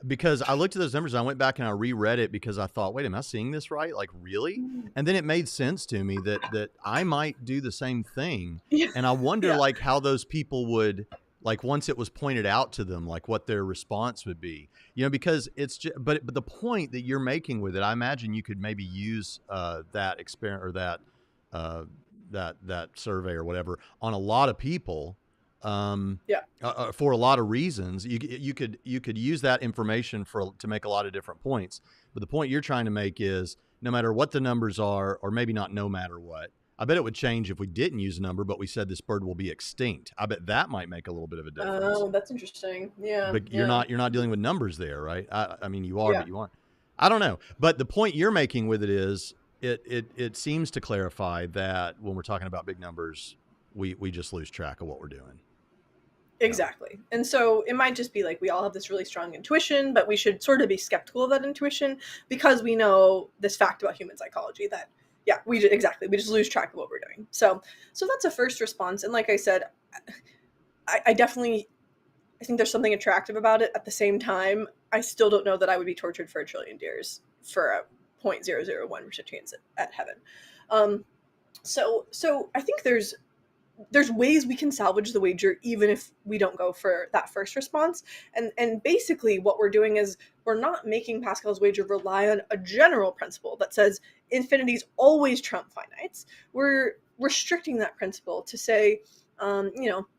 because I looked at those numbers and I went back and I reread it, because I thought, wait, am I seeing this right? Like, really? And then it made sense to me that I might do the same thing. And I wonder like how those people would, like, once it was pointed out to them, like what their response would be, because it's just, but the point that you're making with it, I imagine you could maybe use that experiment, or that survey or whatever, on a lot of people, for a lot of reasons. You could use that information to make a lot of different points. But the point you're trying to make is, no matter what the numbers are, or maybe not no matter what, I bet it would change if we didn't use a number, but we said this bird will be extinct. I bet that might make a little bit of a difference. Oh, that's interesting. Yeah. But you're not dealing with numbers there, right? I mean, you are, but you aren't. I don't know. But the point you're making with it is, it seems to clarify that when we're talking about big numbers, we just lose track of what we're doing. Exactly. And so it might just be like, we all have this really strong intuition, but we should sort of be skeptical of that intuition, because we know this fact about human psychology that, we just lose track of what we're doing. So that's a first response. And like I said, I think there's something attractive about it. At the same time, I still don't know that I would be tortured for 1 trillion years for a 0.001% chance at heaven. So I think there's ways we can salvage the wager, even if we don't go for that first response. And basically what we're doing is we're not making Pascal's wager rely on a general principle that says infinities always trump finites. We're restricting that principle to say,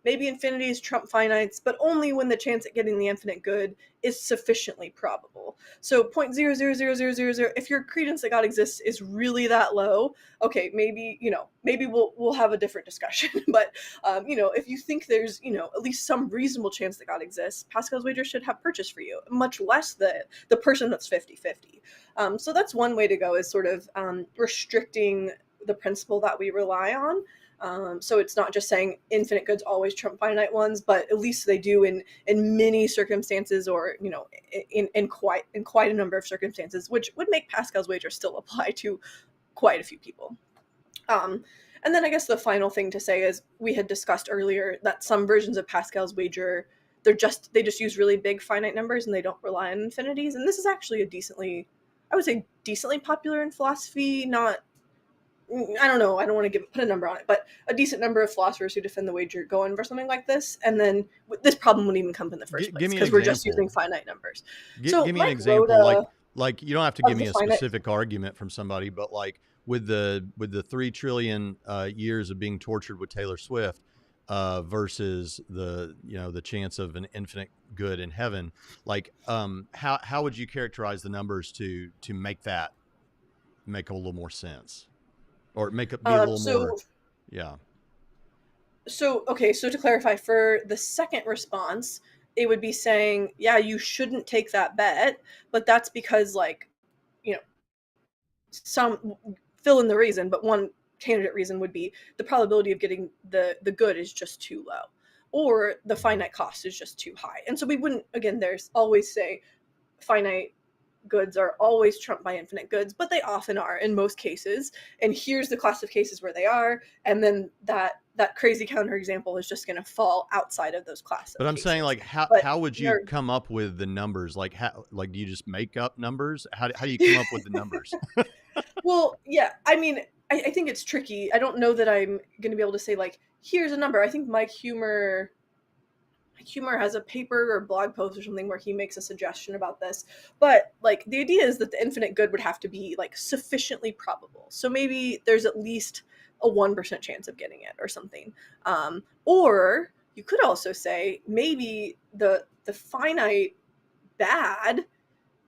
maybe infinities trump finites, but only when the chance at getting the infinite good is sufficiently probable. So 0.00000, if your credence that God exists is really that low, okay, maybe we'll have a different discussion. But if you think there's at least some reasonable chance that God exists, Pascal's wager should have purchase for you, much less the person that's 50-50. So that's one way to go, is sort of restricting the principle that we rely on. So it's not just saying infinite goods always trump finite ones, but at least they do in many circumstances, or in quite a number of circumstances, which would make Pascal's wager still apply to quite a few people. And And then I guess the final thing to say is we had discussed earlier that some versions of Pascal's wager, they just use really big finite numbers and they don't rely on infinities. And this is actually a decently, I would say decently popular in philosophy, not, I don't know, I don't want to put a number on it, but a decent number of philosophers who defend the wager go in for something like this, and then this problem wouldn't even come up in the first place because we're just using finite numbers. So give me an example, like you don't have to give me a specific argument from somebody, but like with the 3 trillion years of being tortured with Taylor Swift versus the chance of an infinite good in heaven, like how would you characterize the numbers to make that make a little more sense? Or be a little more, yeah. So, okay, so to clarify, for the second response, it would be saying, yeah, you shouldn't take that bet, but that's because, like, some fill in the reason, but one candidate reason would be the probability of getting the good is just too low, or the finite cost is just too high. And so we wouldn't, again, there's always say finite goods are always trumped by infinite goods, but they often are in most cases. And here's the class of cases where they are, and then that crazy counterexample is just going to fall outside of those classes. But I'm saying, like, how would you come up with the numbers? Like, do you just make up numbers? How do you come up with the numbers? Well, yeah, I mean, I think it's tricky. I don't know that I'm going to be able to say, like, here's a number. I think Mike Humer has a paper or blog post or something where he makes a suggestion about this. But, like, the idea is that the infinite good would have to be, like, sufficiently probable. So maybe there's at least a 1% chance of getting it or something. Or you could also say maybe the finite bad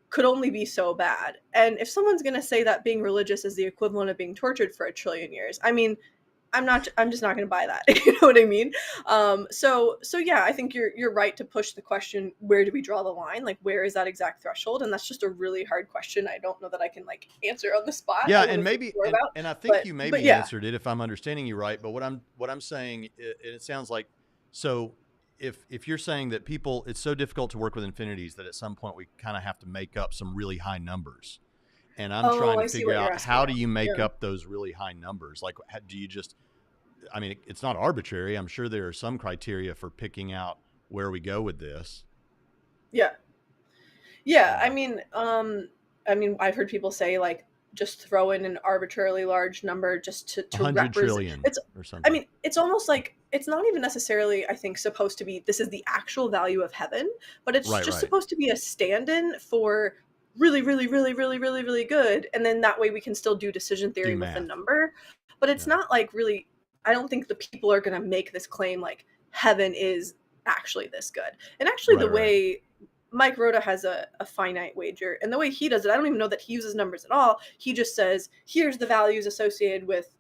could only be so bad. And if someone's going to say that being religious is the equivalent of being tortured for 1 trillion years, I mean, I'm just not going to buy that. You know what I mean? So yeah, I think you're right to push the question, where do we draw the line? Like, where is that exact threshold? And that's just a really hard question. I don't know that I can, like, answer on the spot. Yeah. And maybe, and I think you maybe answered it if I'm understanding you right. But what I'm saying, it sounds like, so if you're saying that it's so difficult to work with infinities that at some point we kind of have to make up some really high numbers. And I'm trying to figure out, how do you make up those really high numbers? Like, do you just, I mean, it's not arbitrary. I'm sure there are some criteria for picking out where we go with this. Yeah. Yeah. I mean, I've heard people say, like, just throw in an arbitrarily large number just to 100 trillion or something. I mean, it's almost like, it's not even necessarily, I think, supposed to be, this is the actual value of heaven, but it's supposed to be a stand-in for really, really, really, really, really, really good. And then that way we can still do decision theory with the number. But it's not like really, I don't think the people are going to make this claim like heaven is actually this good. And actually the way Mike Rhoda has a finite wager, and the way he does it, I don't even know that he uses numbers at all. He just says, here's the values associated with,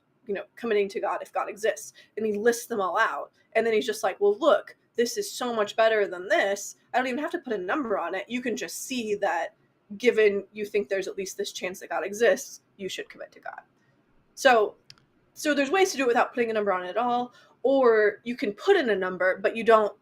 committing to God if God exists. And he lists them all out. And then he's just like, well, look, this is so much better than this. I don't even have to put a number on it. You can just see that given you think there's at least this chance that God exists, you should commit to God. So there's ways to do it without putting a number on it at all, or you can put in a number, but you don't,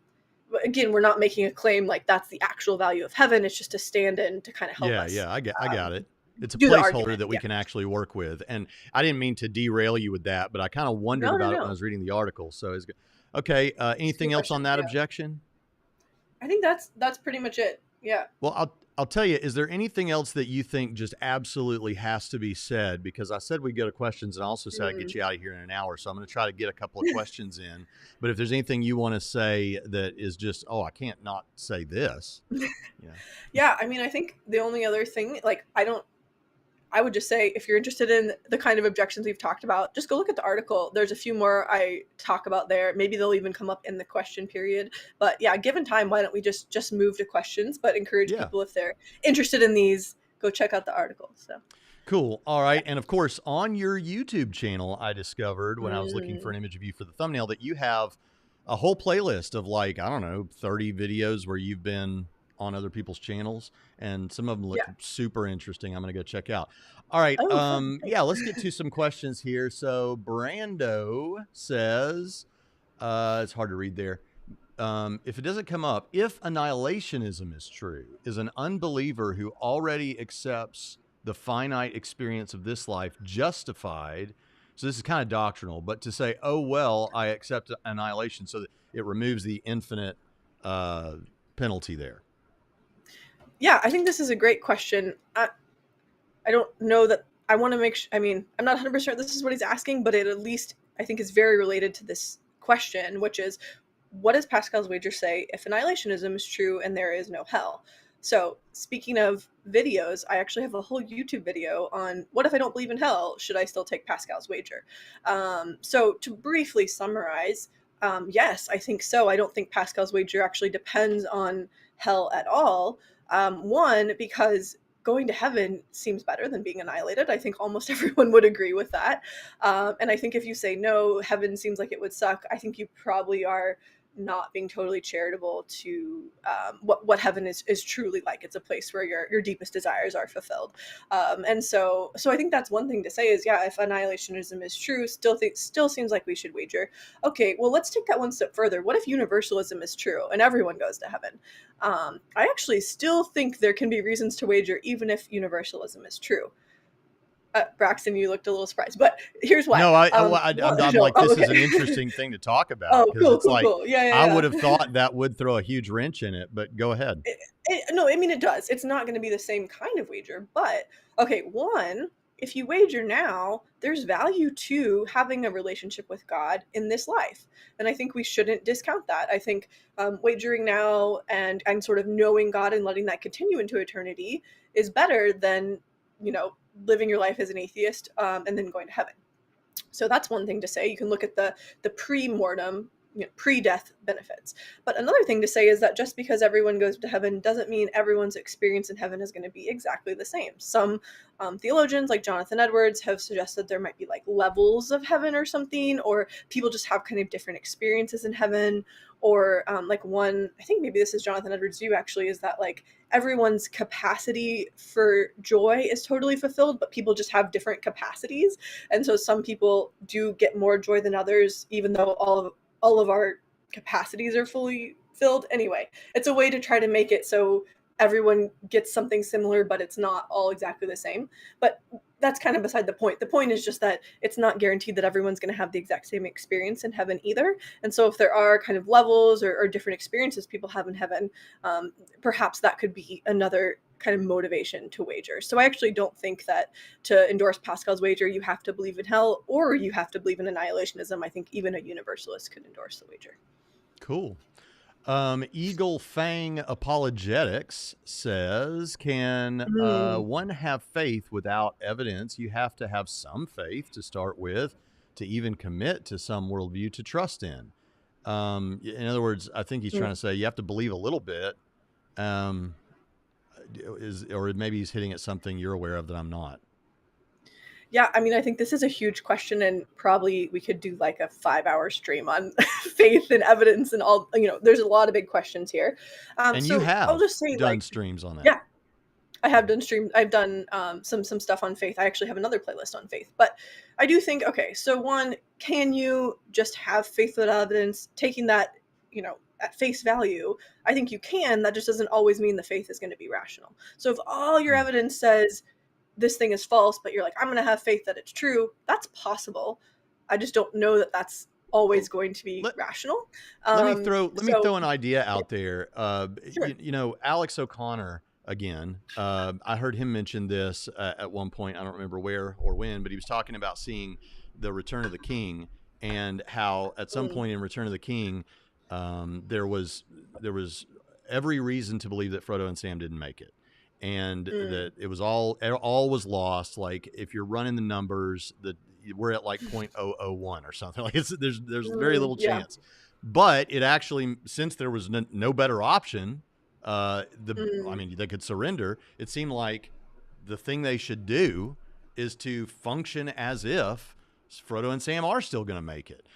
again, we're not making a claim like that's the actual value of heaven. It's just a stand-in to kind of help us. Yeah, I got it. It's a placeholder that we can actually work with. And I didn't mean to derail you with that, but I kind of wondered about it when I was reading the article. So it's good. Okay. Anything else on that objection? I think that's pretty much it. Yeah. Well, I'll tell you, is there anything else that you think just absolutely has to be said? Because I said we'd go to questions, and I also said I'd get you out of here in an hour. So I'm going to try to get a couple of questions in. But if there's anything you want to say that is just, I can't not say this. Yeah. I mean, I think the only other thing, like, I would just say, if you're interested in the kind of objections we've talked about, just go look at the article. There's a few more I talk about there. Maybe they'll even come up in the question period. But yeah, given time, why don't we just move to questions, but encourage people, if they're interested in these, go check out the article. So cool. All right. And of course, on your YouTube channel, I discovered when I was looking for an image of you for the thumbnail that you have a whole playlist of, like, I don't know, 30 videos where you've been on other people's channels, and some of them look super interesting. I'm going to go check out. All right. Let's get to some questions here. So Brando says, it's hard to read there. If it doesn't come up, if annihilationism is true, is an unbeliever who already accepts the finite experience of this life justified So this is kind of doctrinal, but to say, oh, well, I accept annihilation so that it removes the infinite penalty there. Yeah, I think this is a great question. I don't know that I want to make I mean, I'm not 100% this is what he's asking, but it at least I think is very related to this question, which is what does Pascal's wager say if annihilationism is true and there is no hell? So, speaking of videos, I actually have a whole YouTube video on what if I don't believe in hell? Should I still take Pascal's wager? So, to briefly summarize, yes, I think so. I don't think Pascal's wager actually depends on hell at all. One, because going to heaven seems better than being annihilated. I think almost everyone would agree with that. And I think if you say no, heaven seems like it would suck, I think you probably are not being totally charitable to what heaven is truly like. It's a place where your deepest desires are fulfilled. And so I think that's one thing to say is, yeah, if annihilationism is true, still seems like we should wager. Okay, well, let's take that one step further. What if universalism is true and everyone goes to heaven? I actually still think there can be reasons to wager even if universalism is true. Braxton, you looked a little surprised, but here's why. No, I'm like, this is an interesting thing to talk about because it's like, I would have thought that would throw a huge wrench in it, but go ahead. No, I mean, it does. It's not going to be the same kind of wager, but okay, one, if you wager now, there's value to having a relationship with God in this life. And I think we shouldn't discount that. I think wagering now and sort of knowing God and letting that continue into eternity is better than, living your life as an atheist and then going to heaven. So that's one thing to say. You can look at the pre-mortem, pre-death benefits. But another thing to say is that just because everyone goes to heaven doesn't mean everyone's experience in heaven is going to be exactly the same. Some theologians like Jonathan Edwards have suggested there might be like levels of heaven or something, or people just have kind of different experiences in heaven. Or like one, I think maybe this is Jonathan Edwards' view actually, is that like everyone's capacity for joy is totally fulfilled, but people just have different capacities. And so some people do get more joy than others, even though all of our capacities are fully filled. Anyway, it's a way to try to make it so everyone gets something similar, but it's not all exactly the same. But that's kind of beside the point. The point is just that it's not guaranteed that everyone's going to have the exact same experience in heaven either. And so if there are kind of levels or different experiences people have in heaven, perhaps that could be another kind of motivation to wager. So I actually don't think that to endorse Pascal's wager, you have to believe in hell or you have to believe in annihilationism. I think even a universalist could endorse the wager. Cool. Eagle Fang Apologetics says, can one have faith without evidence? You have to have some faith to start with, to even commit to some worldview to trust in. In other words, I think he's trying to say you have to believe a little bit. Or maybe he's hitting at something you're aware of that I'm not. Yeah, I mean, I think this is a huge question, and probably we could do like a 5-hour stream on faith and evidence and all. There's a lot of big questions here. And so you have I'll just say, done streams on that. Yeah, I have done streams. I've done some stuff on faith. I actually have another playlist on faith. But I do think, okay, so one, can you just have faith without evidence? Taking that, at face value, I think you can. That just doesn't always mean the faith is going to be rational. So if all your evidence says this thing is false, but you're like, I'm going to have faith that it's true, that's possible. I just don't know that that's always going to be rational. Let me throw an idea out there. Sure. Alex O'Connor, again, I heard him mention this at one point. I don't remember where or when, but he was talking about seeing the Return of the King and how at some point in Return of the King, there was every reason to believe that Frodo and Sam didn't make it. And that it was all was lost. Like if you're running the numbers, that we're at like 0.001 or something. Like there's very little chance. But it actually, since there was no better option, I mean, they could surrender. It seemed like the thing they should do is to function as if Frodo and Sam are still going to make it.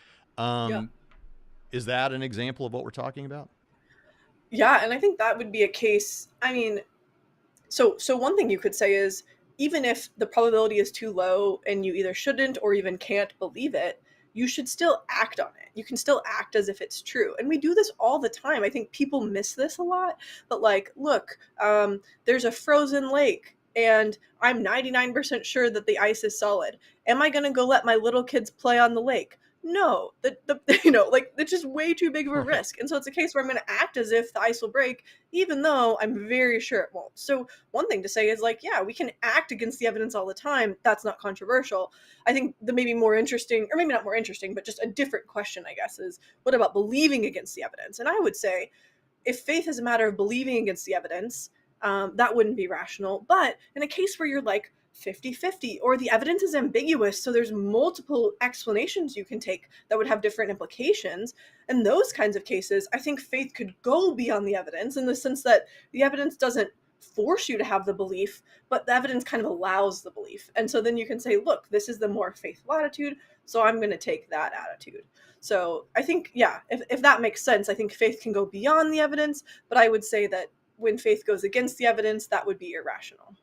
Is that an example of what we're talking about? Yeah, and I think that would be a case. I mean, so one thing you could say is, even if the probability is too low and you either shouldn't or even can't believe it, you should still act on it. You can still act as if it's true. And we do this all the time. I think people miss this a lot. But like, look, there's a frozen lake. and I'm 99% sure that the ice is solid. Am I going to go let my little kids play on the lake? No, like it's just way too big of a Right. risk. And so it's a case where I'm going to act as if the ice will break, even though I'm very sure it won't. So one thing to say is like, yeah, we can act against the evidence all the time. That's not controversial. I think the maybe more interesting, or maybe not more interesting, but just a different question, I guess, is what about believing against the evidence? And I would say if faith is a matter of believing against the evidence, that wouldn't be rational. But in a case where you're like 50-50, or the evidence is ambiguous, so there's multiple explanations you can take that would have different implications, in those kinds of cases, I think faith could go beyond the evidence in the sense that the evidence doesn't force you to have the belief, but the evidence kind of allows the belief. And so then you can say, look, this is the more faithful attitude, so I'm going to take that attitude. So I think, yeah, if that makes sense, I think faith can go beyond the evidence, but I would say that when faith goes against the evidence, that would be irrational.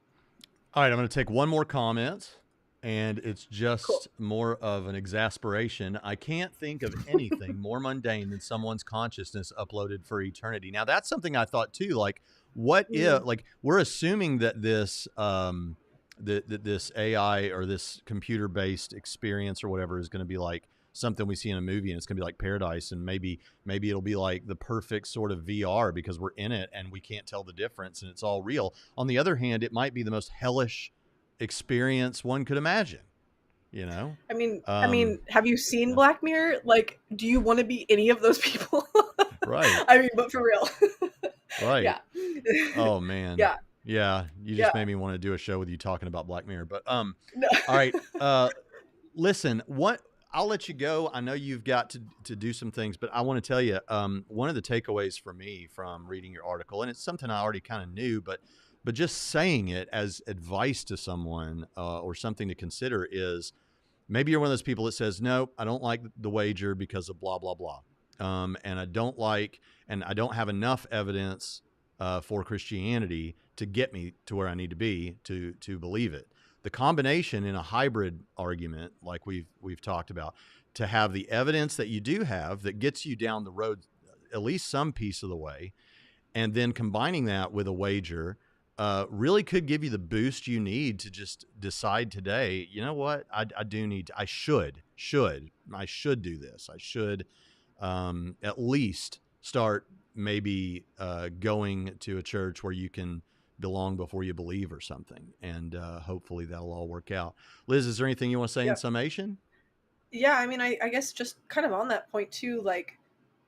All right, I'm going to take one more comment, and it's Cool. just more of an exasperation. I can't think of anything more mundane than someone's consciousness uploaded for eternity. Now, that's something I thought too. Like, what if, like, we're assuming that this, that this AI or this computer-based experience or whatever is going to be like something we see in a movie, and it's going to be like paradise, and maybe it'll be like the perfect sort of VR because we're in it and we can't tell the difference and it's all real. On the other hand, it might be the most hellish experience one could imagine, you know? I mean, have you seen Yeah. Black Mirror? Like, do you want to be any of those people? Right. I mean, but for real. Right. Yeah. Oh man. Yeah. Yeah. You just Yeah. made me want to do a show with you talking about Black Mirror, but, No. all right. Listen, I'll let you go. I know you've got to do some things, but I want to tell you, one of the takeaways for me from reading your article, and it's something I already kind of knew, but just saying it as advice to someone, or something to consider, is maybe you're one of those people that says, no, I don't like the wager because of blah, blah, blah. And I don't have enough evidence, for Christianity to get me to where I need to be to believe it. The combination in a hybrid argument, like we've talked about, to have the evidence that you do have that gets you down the road at least some piece of the way, and then combining that with a wager, really could give you the boost you need to just decide today, you know what, I should do this. I should, at least start maybe, going to a church where you can belong before you believe or something. And, hopefully that'll all work out. Liz, is there anything you want to say in Yeah. summation? Yeah, I mean, I guess just kind of on that point too, like,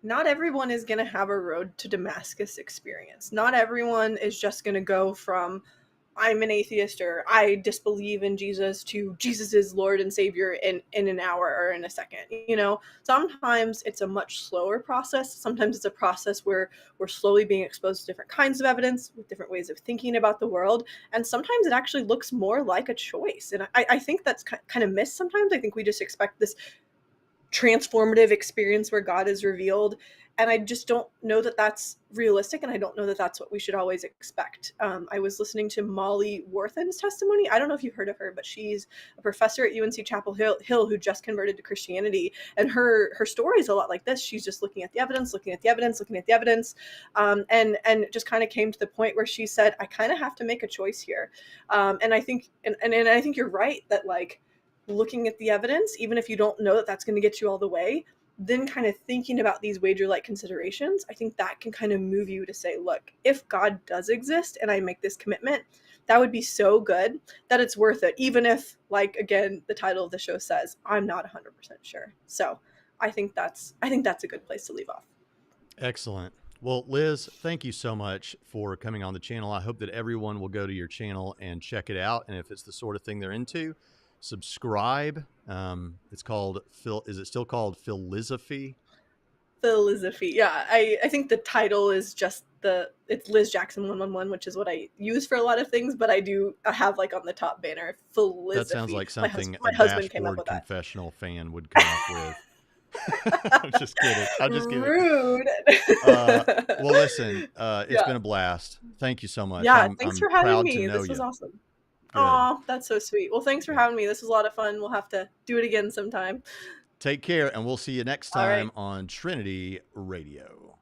not everyone is going to have a road to Damascus experience. Not everyone is just going to go from I'm an atheist or I disbelieve in Jesus to Jesus is Lord and Savior in an hour or in a second. Sometimes it's a much slower process. Sometimes it's a process where we're slowly being exposed to different kinds of evidence with different ways of thinking about the world. And sometimes it actually looks more like a choice. And I think that's kind of missed sometimes. I think we just expect this transformative experience where God is revealed. And I just don't know that that's realistic. And I don't know that that's what we should always expect. I was listening to Molly Worthen's testimony. I don't know if you've heard of her, but she's a professor at UNC Chapel Hill who just converted to Christianity. And her story is a lot like this. She's just looking at the evidence, and just kind of came to the point where she said, I kind of have to make a choice here. And I think, and I think you're right that like, looking at the evidence, even if you don't know that that's going to get you all the way, then kind of thinking about these wager-like considerations, I think that can kind of move you to say, look, if God does exist and I make this commitment, that would be so good that it's worth it, even if, like, again, the title of the show says, I'm not 100% sure. So I think that's a good place to leave off. Excellent. Well, Liz, thank you so much for coming on the channel. I hope that everyone will go to your channel and check it out. And if it's the sort of thing they're into, subscribe. It's called is it still called Philosophy? Philosophy. Yeah, I think the title is just it's Liz Jackson 111, which is what I use for a lot of things, but I have like on the top banner Philosophy. That sounds like something My a husband came up dashboard with that. confessional fan would come up with. I'm just kidding. I'm just kidding. Rude. Well, listen, it's Yeah. been a blast. Thank you so much. Yeah, thanks I'm for having proud to me. know This was you. awesome. Good. Oh, that's so sweet. Well, thanks for Good. having me. This was a lot of fun. We'll have to do it again sometime. Take care, and we'll see you next All right. time on Trinity Radio.